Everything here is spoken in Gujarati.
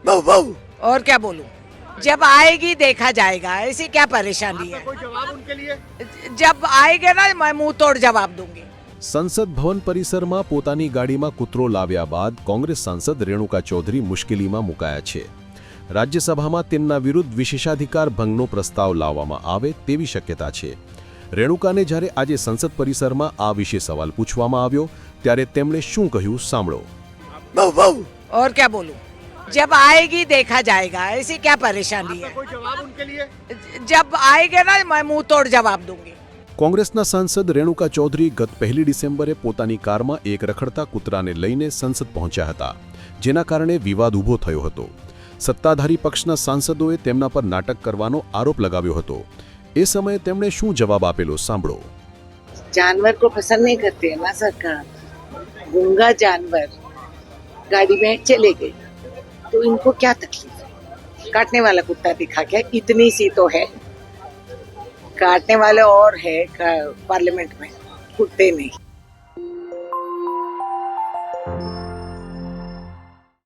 बहु बहु और क्या बोलूं, जब आएगी देखा जाएगा, ऐसी क्या परेशानी है। कोई जवाब उनके लिए जब आएगा ना मैं मुंह तोड़ जवाब दूंगी। સંસદ ભવન પરિસરમાં પોતાની ગાડીમાં કૂતરો લાવ્યા બાદ કોંગ્રેસ સાંસદ રેણુકા ચૌધરી મુશ્કેલીમાં મુકાયા છે. રાજ્યસભામાં તેમના વિરુદ્ધ વિશેષાધિકાર ભંગનો પ્રસ્તાવ લાવવામાં આવે તેવી શક્યતા છે. રેણુકાને જ્યારે આજે સંસદ પરિસરમાં આ વિશે સવાલ પૂછવામાં આવ્યો ત્યારે તેમણે શું કહ્યું સાંભળો. बहु बहु और क्या बोलूं, जब आएगी देखा जाएगा, ऐसी क्या परेशानी है। कोई जवाब उनके लिए जब आएगा ना मैं मुंह तोड़ जवाब दूंगी। કોંગ્રેસના સાંસદ રેણુકા ચૌધરી ગત 1 ડિસેમ્બરે પોતાની કારમાં એક રખડતા કૂતરાને લઈને સંસદ પહોંચ્યા હતા, જેના કારણે વિવાદ ઊભો થયો હતો. સત્તાધારી પક્ષના સાંસદોએ તેમના પર નાટક કરવાનો આરોપ લગાવ્યો હતો. એ સમયે તેમણે શું જવાબ આપેલો સાંભળો. जानवर को पसंद नहीं करते है ना सरकार. गूंगा जानवर गाड़ी में चले गए तो इनको क्या तकलीफ है. काटने वाला कुत्ता दिखा क्या, इतनी सी तो है. काटने वाले और है पार्लियामेंट में, कुत्ते नहीं.